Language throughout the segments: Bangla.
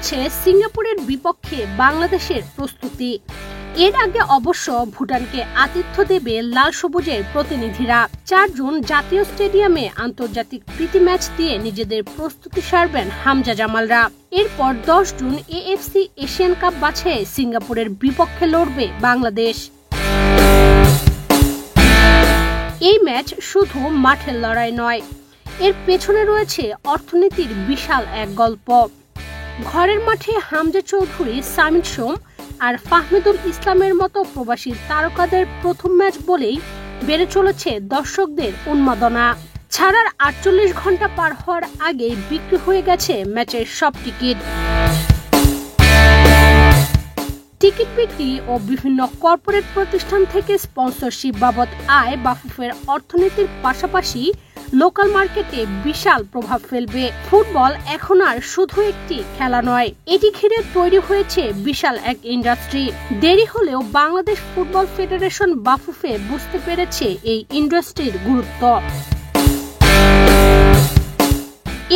চলছে সিঙ্গাপুরের বিপক্ষে বাংলাদেশের প্রস্তুতি। এর আগে অবশ্য ভুটানকে আতিথ্য দেবে লাল সবুজের প্রতিনিধিরা। ৪ জুন জাতীয় স্টেডিয়ামে আন্তর্জাতিক প্রীতি ম্যাচ দিয়ে নিজেদের প্রস্তুতি সারবেন হামজা জামালরা। এরপর ১০ জুন এএফসি এশিয়ান কাপ বাছাইয়ে সিঙ্গাপুরের বিপক্ষে লড়বে বাংলাদেশ। এই ম্যাচ শুধু মাঠের লড়াই নয়, এর পেছনে রয়েছে অর্থনীতির বিশাল এক গল্প। ঘরের মাঠে হামজা চৌধুরী, সামিদ সোম আর ফাহমিদুল ইসলামের মতো প্রবাসী তারকাদের প্রথম ম্যাচ বলেই বেড়ে চলেছে দর্শকদের উন্মাদনা। ছাড়ার ৪৮ ঘন্টা পার হওয়ার আগেই বিক্রি হয়ে গেছে ম্যাচের সব টিকিট। টিকিট বিক্রি ও বিভিন্ন কর্পোরেট প্রতিষ্ঠান থেকে স্পন্সরশিপ বাবদ আয় বাফুফের অর্থনীতির পাশাপাশি লোকাল মার্কেটে বিশাল প্রভাব ফেলবে। ফুটবল এখন আর শুধু একটি খেলা নয়, এটি ঘিরে তৈরি হয়েছে বিশাল এক ইন্ডাস্ট্রি। দেরি হলেও বাংলাদেশ ফুটবল ফেডারেশন বাফুফে বুঝতে পেরেছে এই ইন্ডাস্ট্রির গুরুত্ব।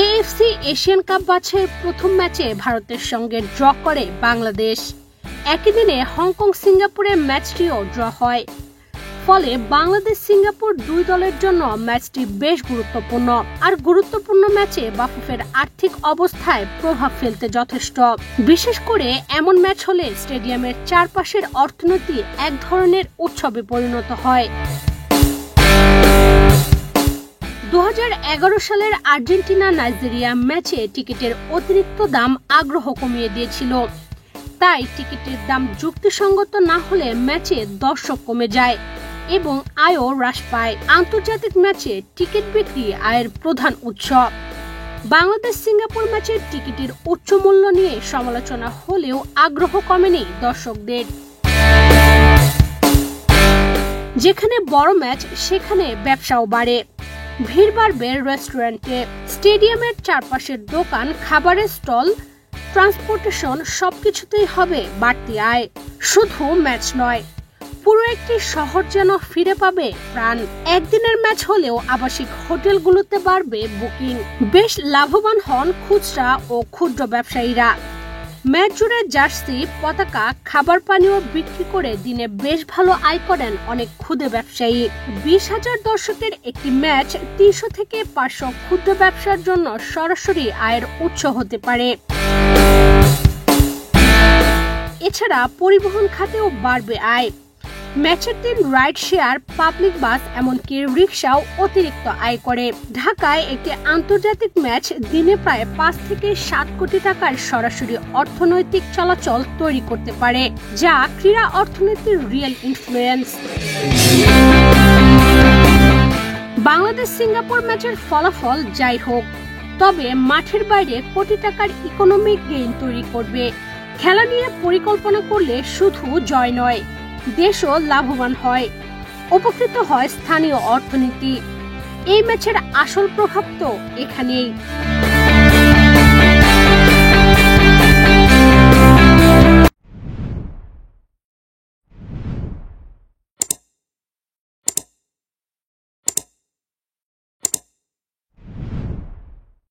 এএফসি এশিয়ান কাপ বাছাইয়ের প্রথম ম্যাচে ভারতের সঙ্গে ড্র করে বাংলাদেশ। একই দিনে হংকং সিঙ্গাপুরের ম্যাচটিও ড্র হয়। ফলে বাংলাদেশ সিঙ্গাপুর দুই দলের জন্য ম্যাচটি বেশ গুরুত্বপূর্ণ। আর গুরুত্বপূর্ণ ম্যাচে বাফুফের আর্থিক অবস্থায় প্রভাব ফেলতে যথেষ্ট। বিশেষ করে এমন ম্যাচ হলে স্টেডিয়ামের চারপাশের অর্থনীতি এক ধরনের উৎসবে পরিণত হয়। ২০১১ সালের আর্জেন্টিনা নাইজেরিয়া ম্যাচে টিকিটের অতিরিক্ত দাম আগ্রহ কমিয়ে দিয়েছিল। তাই টিকিটের দাম যুক্তিসঙ্গত না হলে ম্যাচে দর্শক কমে যায় এবং আয়ও হ্রাস পায়। আন্তর্জাতিক ম্যাচে টিকিট বিক্রি আয়ের প্রধান উৎস। বাংলাদেশ সিঙ্গাপুর ম্যাচের টিকিটের উচ্চ মূল্য নিয়ে সমালোচনা হলেও আগ্রহ কমেনি দর্শকদের। যেখানে বড় ম্যাচ সেখানে ব্যবসাও বাড়ে। ভিড় বাড়বে রেস্টুরেন্টে, স্টেডিয়ামের চারপাশের দোকান, খাবারের স্টল, ট্রান্সপোর্টেশন সবকিছুতেই হবে বাড়তি আয়। শুধু ম্যাচ নয়, পুরো একটি শহর যেন ফিরে পাবে প্রাণ। একদিনের ম্যাচ হলেও আবাসিক হোটেলগুলোতে বাড়বে বুকিং। বেশ লাভবান হন খুচরা ও ক্ষুদ্র ব্যবসায়ীরা। ম্যাচ জুড়ে জার্সি, পতাকা, খাবার পানীয় বিক্রি করে দিনে বেশ ভালো আয় করেন অনেক ক্ষুদে ব্যবসায়ী। ২০,০০০ দর্শকের একটি ম্যাচ ৩০০ থেকে ৫০০ ক্ষুদ্র ব্যবসার জন্য সরাসরি আয়ের উৎস হতে পারে। এছাড়া পরিবহন খাতেও বাড়বে আয়। ম্যাচের দিন রাইড শেয়ার, পাবলিক বাস এমনকি রিক্সাও অতিরিক্ত আয় করে। ঢাকায় একটি আন্তর্জাতিক ম্যাচ দিনে প্রায় ৫ থেকে ৭ কোটি টাকার সরাসরি অর্থনৈতিক চলাচল তৈরি করতে পারে, যা ক্রীড়া অর্থনীতির রিয়েল ইনফ্লুয়েন্স। বাংলাদেশ সিঙ্গাপুর ম্যাচের ফলাফল যাই হোক, তবে মাঠের বাইরে কোটি টাকার ইকোনমিক গেইন তৈরি করবে। খেলা নিয়ে পরিকল্পনা করলে শুধু জয় নয়, দেশও লাভবান হয়, উপকৃত হয় স্থানীয় অর্থনীতি। এই ম্যাচের আসল প্রভাব তো এখানেই।